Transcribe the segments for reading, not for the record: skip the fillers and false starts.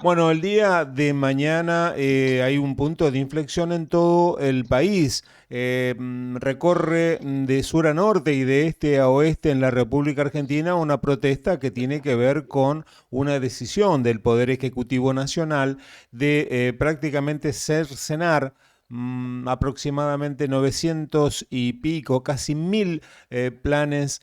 Bueno, el día de mañana hay un punto de inflexión en todo el país. Recorre de sur a norte y de este a oeste en la República Argentina una protesta que tiene que ver con una decisión del Poder Ejecutivo Nacional de prácticamente cercenar aproximadamente 900 y pico, casi 1000 planes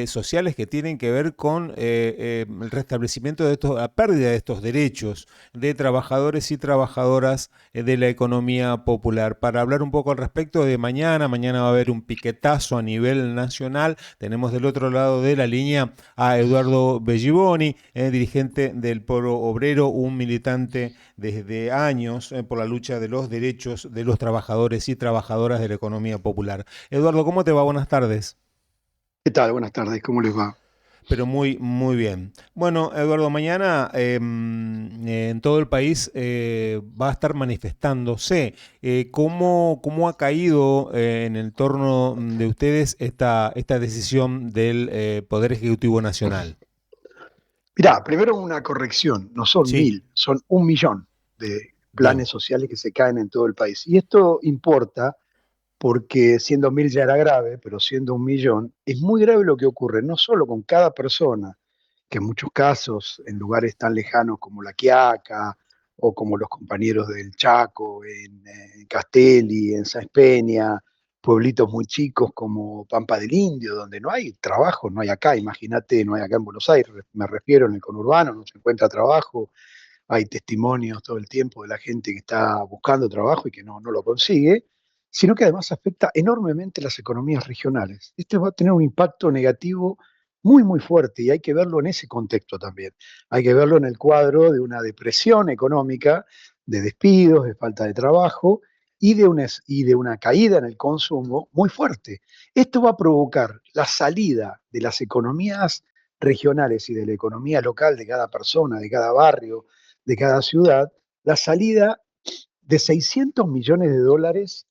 sociales que tienen que ver con el restablecimiento de estos, la pérdida de estos derechos de trabajadores y trabajadoras de la economía popular. Para hablar un poco al respecto de mañana va a haber un piquetazo a nivel nacional. Tenemos del otro lado de la línea a Eduardo Belliboni, dirigente del Polo Obrero, un militante desde años por la lucha de los derechos de los trabajadores y trabajadoras de la economía popular. Eduardo, ¿cómo te va? Buenas tardes. ¿Qué tal? Buenas tardes, ¿cómo les va? Pero muy, muy bien. Bueno, Eduardo, mañana en todo el país va a estar manifestándose. ¿Cómo ha caído en el torno de ustedes esta decisión del Poder Ejecutivo Nacional? Mirá, primero una corrección, no son Sí, 1000, son 1 millón de bien. planes sociales que se caen en todo el país. Y esto importa porque siendo 1000 ya era grave, pero siendo 1 millón, es muy grave lo que ocurre, no solo con cada persona, que en muchos casos, en lugares tan lejanos como La Quiaca o como los compañeros del Chaco, en Castelli, en Sáenz Peña, pueblitos muy chicos como Pampa del Indio, donde no hay trabajo, no hay acá, imagínate, no hay acá en Buenos Aires, me refiero en el conurbano, no se encuentra trabajo, hay testimonios todo el tiempo de la gente que está buscando trabajo y que no lo consigue, sino que además afecta enormemente las economías regionales. Esto va a tener un impacto negativo muy, muy fuerte y hay que verlo en ese contexto también. Hay que verlo en el cuadro de una depresión económica, de despidos, de falta de trabajo y de una caída en el consumo muy fuerte. Esto va a provocar la salida de las economías regionales y de la economía local de cada persona, de cada barrio, de cada ciudad, la salida de 600 millones de dólares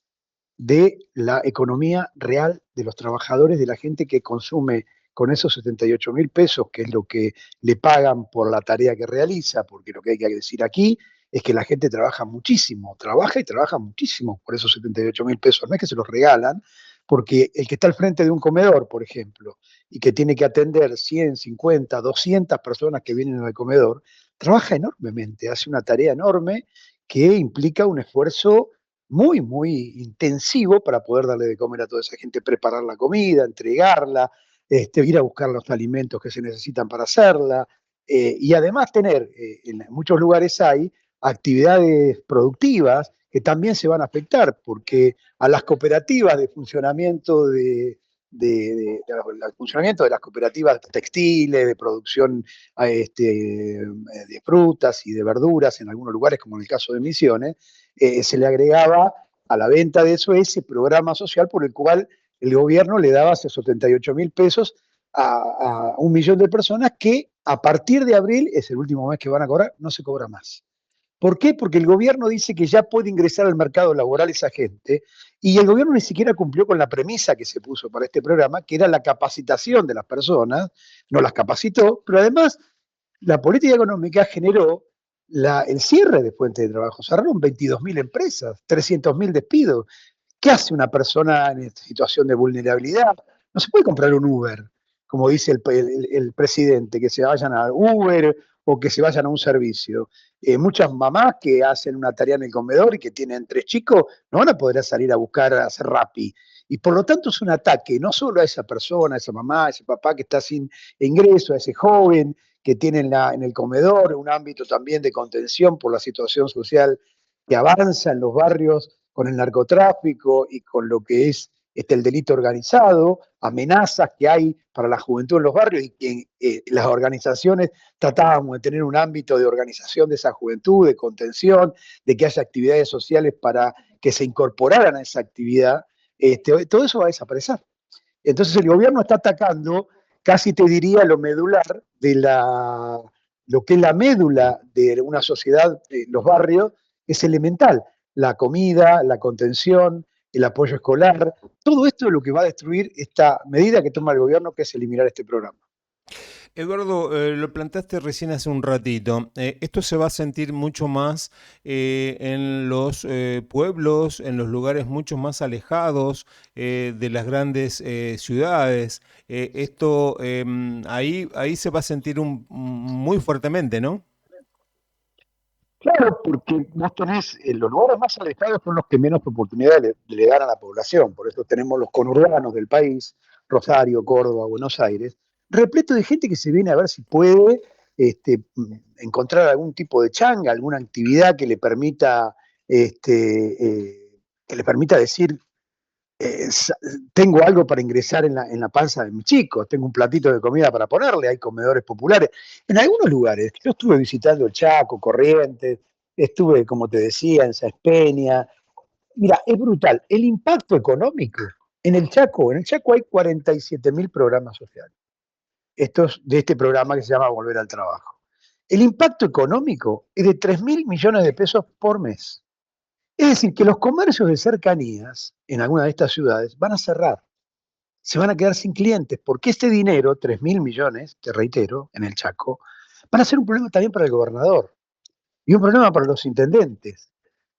de la economía real de los trabajadores, de la gente que consume con esos 78.000 pesos, que es lo que le pagan por la tarea que realiza, porque lo que hay que decir aquí es que la gente trabaja muchísimo, trabaja y trabaja muchísimo por esos 78.000 pesos, no es que se los regalan, porque el que está al frente de un comedor, por ejemplo, y que tiene que atender 100, 50, 200 personas que vienen al comedor, trabaja enormemente, hace una tarea enorme que implica un esfuerzo muy, muy intensivo para poder darle de comer a toda esa gente, preparar la comida, entregarla, ir a buscar los alimentos que se necesitan para hacerla, y además tener, en muchos lugares hay actividades productivas que también se van a afectar, porque a las cooperativas de funcionamiento al funcionamiento de las cooperativas textiles, de producción de frutas y de verduras en algunos lugares, como en el caso de Misiones, se le agregaba a la venta de eso ese programa social por el cual el gobierno le daba esos 78.000 pesos a 1 millón de personas que a partir de abril, es el último mes que van a cobrar, no se cobra más. ¿Por qué? Porque el gobierno dice que ya puede ingresar al mercado laboral esa gente y el gobierno ni siquiera cumplió con la premisa que se puso para este programa, que era la capacitación de las personas, no las capacitó, pero además la política económica generó el cierre de fuentes de trabajo. Cerraron 22.000 empresas, 300.000 despidos. ¿Qué hace una persona en esta situación de vulnerabilidad? No se puede comprar un Uber, como dice el presidente, que se vayan a Uber o que se vayan a un servicio. Muchas mamás que hacen una tarea en el comedor y que tienen 3 chicos no van a poder salir a buscar a hacer Rappi. Y por lo tanto es un ataque no solo a esa persona, a esa mamá, a ese papá que está sin ingreso, a ese joven que tiene en el comedor, un ámbito también de contención por la situación social que avanza en los barrios con el narcotráfico y con lo que es el delito organizado, amenazas que hay para la juventud en los barrios y que las organizaciones tratábamos de tener un ámbito de organización de esa juventud, de contención, de que haya actividades sociales para que se incorporaran a esa actividad, todo eso va a desaparecer. Entonces el gobierno está atacando, casi te diría, lo medular lo que es la médula de una sociedad, los barrios, es elemental. La comida, la contención, el apoyo escolar, todo esto es lo que va a destruir esta medida que toma el gobierno, que es eliminar este programa. Eduardo, lo planteaste recién hace un ratito. Esto se va a sentir mucho más en los pueblos, en los lugares mucho más alejados de las grandes ciudades. Esto ahí se va a sentir muy fuertemente, ¿no? Claro, porque vos tenés, los lugares más alejados son los que menos oportunidades le dan a la población. Por eso tenemos los conurbanos del país, Rosario, Córdoba, Buenos Aires, repleto de gente que se viene a ver si puede encontrar algún tipo de changa, alguna actividad que le permita decir, eh, tengo algo para ingresar en la panza de mis chicos, tengo un platito de comida para ponerle, hay comedores populares. En algunos lugares, yo estuve visitando el Chaco, Corrientes, estuve, como te decía, en Sáenz Peña. Mira, es brutal. El impacto económico en el Chaco hay 47.000 programas sociales. Estos, de este programa que se llama Volver al Trabajo. El impacto económico es de 3.000 millones de pesos por mes. Es decir, que los comercios de cercanías en alguna de estas ciudades van a cerrar, se van a quedar sin clientes, porque este dinero, 3.000 millones, te reitero, en el Chaco, van a ser un problema también para el gobernador y un problema para los intendentes,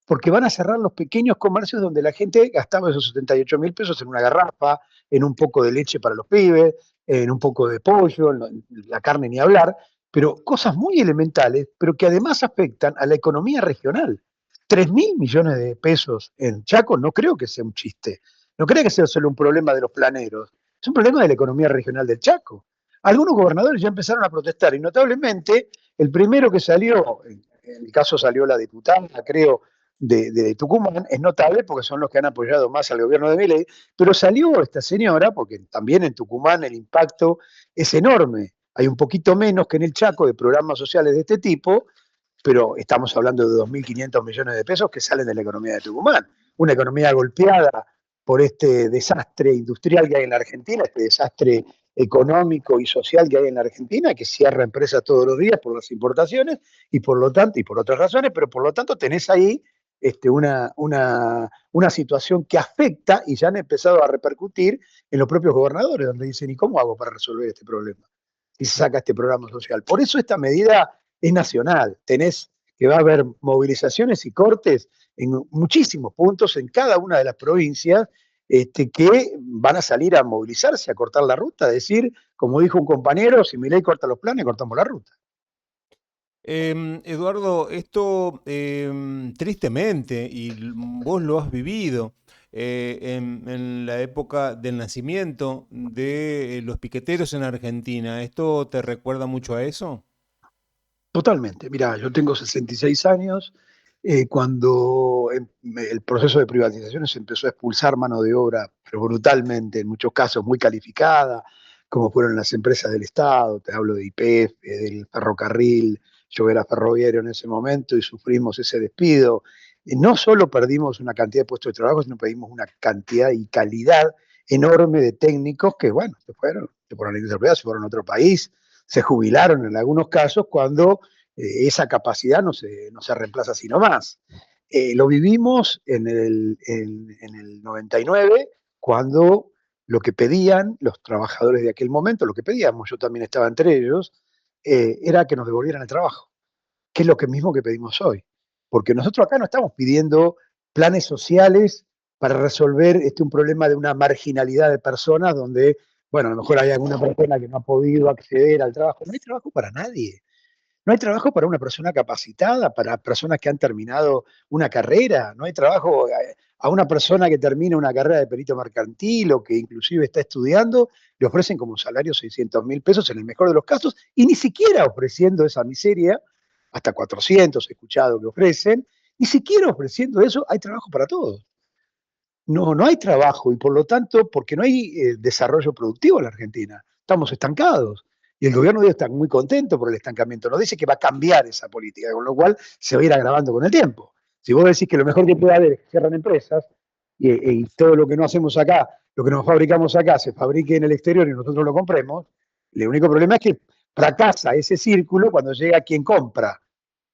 porque van a cerrar los pequeños comercios donde la gente gastaba esos 78.000 pesos en una garrafa, en un poco de leche para los pibes, en un poco de pollo, en la carne ni hablar, pero cosas muy elementales, pero que además afectan a la economía regional. 3.000 millones de pesos en Chaco no creo que sea un chiste, no creo que sea solo un problema de los planeros, es un problema de la economía regional del Chaco. Algunos gobernadores ya empezaron a protestar y notablemente el primero que salió, en el caso salió la diputada, creo, de Tucumán, es notable porque son los que han apoyado más al gobierno de Milei, pero salió esta señora, porque también en Tucumán el impacto es enorme. Hay un poquito menos que en el Chaco de programas sociales de este tipo, pero estamos hablando de 2.500 millones de pesos que salen de la economía de Tucumán. Una economía golpeada por este desastre industrial que hay en la Argentina, este desastre económico y social que hay en la Argentina, que cierra empresas todos los días por las importaciones y por lo tanto, y por otras razones, pero por lo tanto tenés ahí una situación que afecta y ya han empezado a repercutir en los propios gobernadores, donde dicen, ¿y cómo hago para resolver este problema? Y se saca este programa social. Por eso esta medida es nacional. Tenés que va a haber movilizaciones y cortes en muchísimos puntos en cada una de las provincias que van a salir a movilizarse, a cortar la ruta, a decir, como dijo un compañero, si Milei corta los planes, cortamos la ruta. Eduardo, esto tristemente, y vos lo has vivido en la época del nacimiento de los piqueteros en Argentina, ¿esto te recuerda mucho a eso? Totalmente. Mirá, yo tengo 66 años. Cuando el proceso de privatizaciones se empezó a expulsar mano de obra, pero brutalmente, en muchos casos muy calificada, como fueron las empresas del Estado, te hablo de YPF, del ferrocarril, yo era ferroviario en ese momento y sufrimos ese despido. No solo perdimos una cantidad de puestos de trabajo, sino perdimos una cantidad y calidad enorme de técnicos que, bueno, se fueron a la industria privada, se fueron a otro país, se jubilaron en algunos casos cuando esa capacidad no se reemplaza sino más. Lo vivimos en el 99, cuando lo que pedían los trabajadores de aquel momento, lo que pedíamos, yo también estaba entre ellos, era que nos devolvieran el trabajo, que es lo que mismo que pedimos hoy. Porque nosotros acá no estamos pidiendo planes sociales para resolver un problema de una marginalidad de personas donde, bueno, a lo mejor hay alguna persona que no ha podido acceder al trabajo. No hay trabajo para nadie. No hay trabajo para una persona capacitada, para personas que han terminado una carrera, no hay trabajo a una persona que termina una carrera de perito mercantil o que inclusive está estudiando, le ofrecen como salario 600.000 pesos en el mejor de los casos, y ni siquiera ofreciendo esa miseria, hasta 400 he escuchado que ofrecen, ni siquiera ofreciendo eso hay trabajo para todos. No, no hay trabajo y por lo tanto, porque no hay desarrollo productivo en la Argentina, estamos estancados. Y el gobierno debe estar muy contento por el estancamiento. Nos dice que va a cambiar esa política, con lo cual se va a ir agravando con el tiempo. Si vos decís que lo mejor que puede haber es que cierran empresas y todo lo que no hacemos acá, lo que nos fabricamos acá, se fabrique en el exterior y nosotros lo compremos, el único problema es que fracasa ese círculo cuando llega quien compra,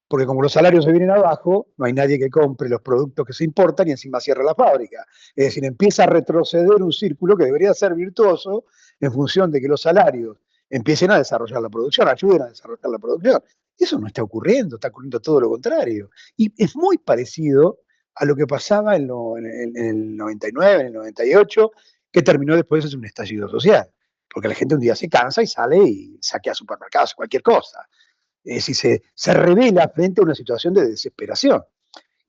porque como los salarios se vienen abajo, no hay nadie que compre los productos que se importan y encima cierra la fábrica. Es decir, empieza a retroceder un círculo que debería ser virtuoso en función de que los salarios empiecen a desarrollar la producción, ayuden a desarrollar la producción. Y eso no está ocurriendo todo lo contrario. Y es muy parecido a lo que pasaba en el 99, en el 98, que terminó después de un estallido social. Porque la gente un día se cansa y sale y saquea supermercados, cualquier cosa. Es decir, se revela frente a una situación de desesperación.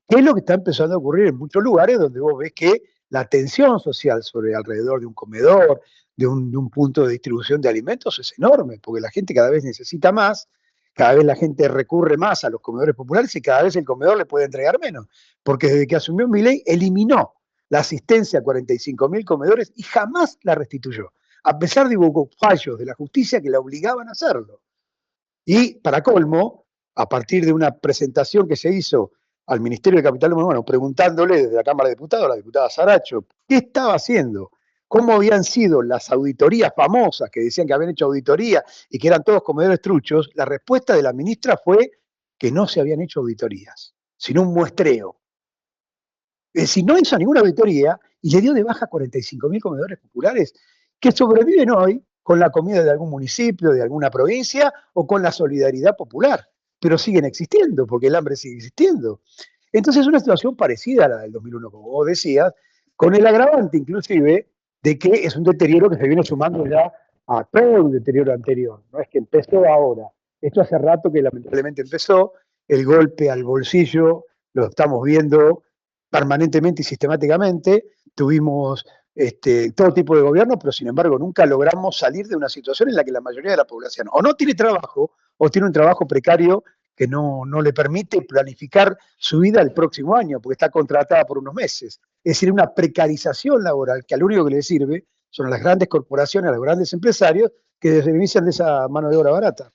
¿Qué es lo que está empezando a ocurrir en muchos lugares donde vos ves que la tensión social sobre alrededor de un comedor, de un punto de distribución de alimentos es enorme, porque la gente cada vez necesita más, cada vez la gente recurre más a los comedores populares y cada vez el comedor le puede entregar menos, porque desde que asumió Milei eliminó la asistencia a 45.000 comedores y jamás la restituyó, a pesar de hubo fallos de la justicia que la obligaban a hacerlo. Y para colmo, a partir de una presentación que se hizo al Ministerio de Capital Humano, preguntándole desde la Cámara de Diputados, la diputada Saracho, qué estaba haciendo, cómo habían sido las auditorías famosas que decían que habían hecho auditoría y que eran todos comedores truchos, la respuesta de la ministra fue que no se habían hecho auditorías, sino un muestreo. Es decir, no hizo ninguna auditoría y le dio de baja 45.000 comedores populares que sobreviven hoy con la comida de algún municipio, de alguna provincia o con la solidaridad popular, pero siguen existiendo porque el hambre sigue existiendo. Entonces es una situación parecida a la del 2001, como vos decías, con el agravante inclusive de que es un deterioro que se viene sumando ya a todo un deterioro anterior. No es que empezó ahora. Esto hace rato que lamentablemente empezó. El golpe al bolsillo lo estamos viendo permanentemente y sistemáticamente. Tuvimos todo tipo de gobierno, pero sin embargo nunca logramos salir de una situación en la que la mayoría de la población o no tiene trabajo o tiene un trabajo precario que no le permite planificar su vida el próximo año, porque está contratada por unos meses. Es decir, una precarización laboral que al único que le sirve son a las grandes corporaciones, a los grandes empresarios que se benefician de esa mano de obra barata.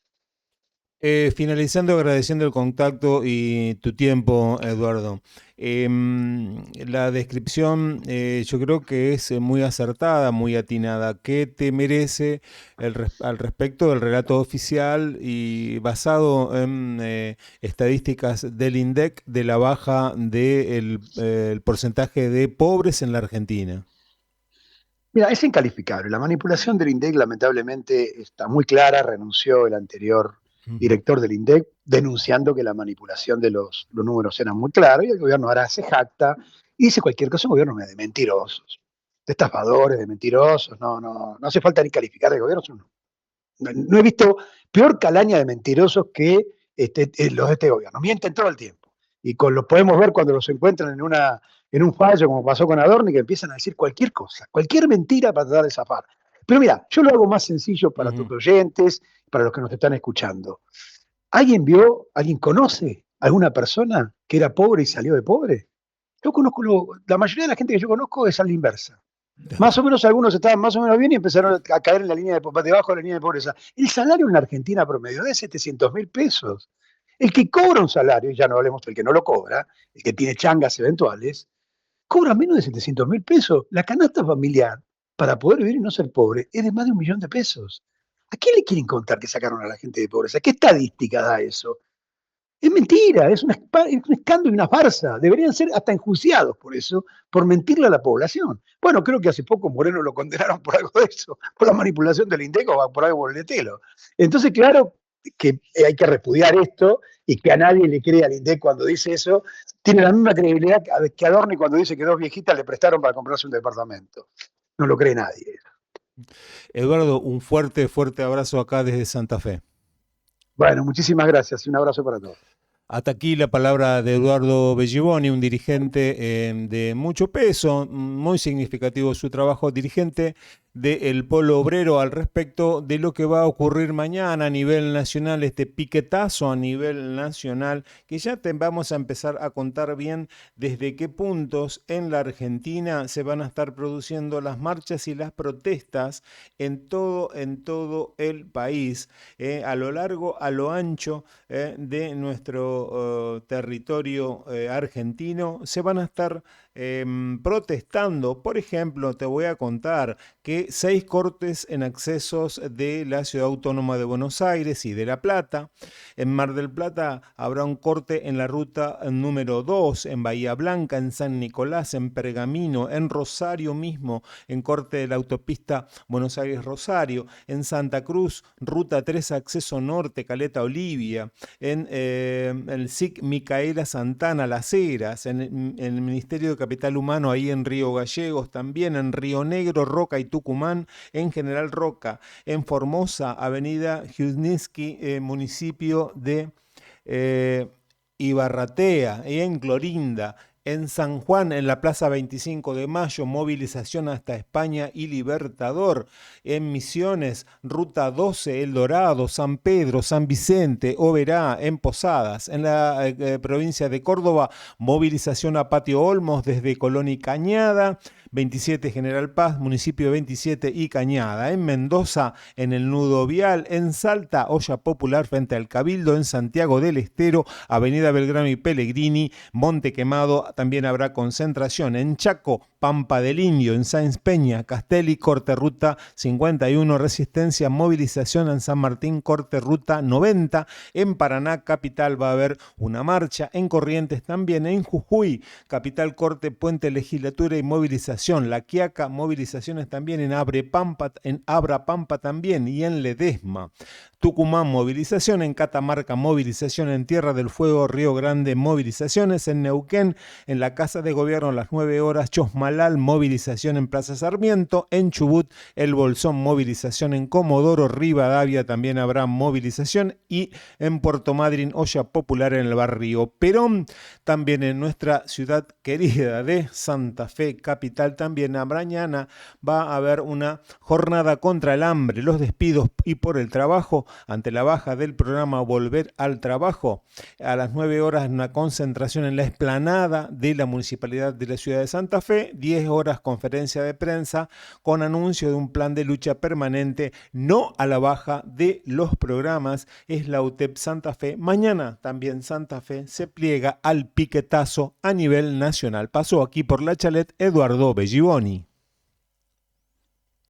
Finalizando, agradeciendo el contacto y tu tiempo, Eduardo. La descripción yo creo que es muy acertada, muy atinada. ¿Qué te merece al respecto del relato oficial y basado en estadísticas del INDEC de la baja del el porcentaje de pobres en la Argentina? Mira, es incalificable. La manipulación del INDEC lamentablemente está muy clara. Renunció el anterior Ujú. director del INDEC denunciando que la manipulación de los números era muy clara y el gobierno ahora se jacta y dice cualquier cosa, un gobierno de mentirosos, de estafadores, de mentirosos. No hace falta ni calificar el gobierno. No he visto peor calaña de mentirosos que los de este gobierno. Mienten todo el tiempo. Y lo podemos ver cuando los encuentran en un fallo, como pasó con Adorni, que empiezan a decir cualquier cosa, cualquier mentira para tratar de zafar. Pero mira, yo lo hago más sencillo para tus Ujú. oyentes, para los que nos están escuchando. Alguien conoce a alguna persona que era pobre y salió de pobre? Yo conozco, la mayoría de la gente que yo conozco es a la inversa. Más o menos algunos estaban más o menos bien y empezaron a caer en la línea debajo de la línea de pobreza. El salario en la Argentina promedio es de 700.000 pesos. El que cobra un salario, y ya no hablemos del que no lo cobra, el que tiene changas eventuales, cobra menos de 700.000 pesos. La canasta familiar, para poder vivir y no ser pobre, es de más de 1.000.000 de pesos. ¿A quién le quieren contar que sacaron a la gente de pobreza? ¿Qué estadística da eso? Es mentira, es un escándalo y una farsa. Deberían ser hasta enjuiciados por eso, por mentirle a la población. Bueno, creo que hace poco Moreno lo condenaron por algo de eso, por la manipulación del INDEC o por algo por el estilo. Entonces, claro que hay que repudiar esto y que a nadie le cree al INDEC cuando dice eso. Tiene la misma credibilidad que Adorni cuando dice que dos viejitas le prestaron para comprarse un departamento. No lo cree nadie. Eduardo, un fuerte, fuerte abrazo acá desde Santa Fe. Bueno, muchísimas gracias y un abrazo para todos. Hasta aquí la palabra de Eduardo Belliboni, un dirigente de mucho peso, muy significativo su trabajo, dirigente del Polo Obrero al respecto de lo que va a ocurrir mañana a nivel nacional, este piquetazo a nivel nacional, que ya te vamos a empezar a contar bien desde qué puntos en la Argentina se van a estar produciendo las marchas y las protestas en todo el país, a lo largo, a lo ancho de nuestro territorio argentino se van a estar protestando. Por ejemplo, te voy a contar que 6 cortes en accesos de la Ciudad Autónoma de Buenos Aires y de La Plata. En Mar del Plata habrá un corte en la ruta número 2, en Bahía Blanca, en San Nicolás, en Pergamino, en Rosario mismo, en corte de la autopista Buenos Aires-Rosario, en Santa Cruz, ruta 3, acceso norte, Caleta Olivia, en el SIC Micaela Santana, Las Heras, en el Ministerio de Capital Humano, ahí en Río Gallegos, también en Río Negro, Roca y Tucumán, en General Roca, en Formosa, Avenida Jusniski, municipio de Ibarratea, y en Clorinda. En San Juan, en la Plaza 25 de Mayo, movilización hasta España y Libertador. En Misiones, Ruta 12, El Dorado, San Pedro, San Vicente, Oberá, en Posadas. En la provincia de Córdoba, movilización a Patio Olmos desde Colón y Cañada. 27 General Paz, municipio 27 y Cañada. En Mendoza, en el Nudo Vial. En Salta, olla popular frente al Cabildo. En Santiago del Estero, Avenida Belgrano y Pellegrini, Monte Quemado, también habrá concentración. En Chaco, Pampa del Indio, en Sáenz Peña, Castelli, corte ruta 51, Resistencia, movilización en San Martín, corte ruta 90. En Paraná, capital, va a haber una marcha. En Corrientes también. En Jujuy, capital, corte, puente, legislatura y movilización. La Quiaca, movilizaciones también. En Abra Pampa también. Y en Ledesma. Tucumán, movilización. En Catamarca, movilización. En Tierra del Fuego, Río Grande, movilizaciones. En Neuquén, en la Casa de Gobierno a las 9 horas, Chosmalal, movilización en Plaza Sarmiento. En Chubut, El Bolsón, movilización. En Comodoro Rivadavia también habrá movilización. Y en Puerto Madryn, olla popular en el barrio Perón. También en nuestra ciudad querida de Santa Fe, capital, también mañana va a haber una jornada contra el hambre, los despidos y por el trabajo, ante la baja del programa Volver al Trabajo. A las 9 horas una concentración en la explanada de la Municipalidad de la Ciudad de Santa Fe. 10 horas conferencia de prensa con anuncio de un plan de lucha permanente no a la baja de los programas. Es la UTEP Santa Fe. Mañana también Santa Fe se pliega al piquetazo a nivel nacional. Pasó aquí por La Chalet Eduardo Belliboni.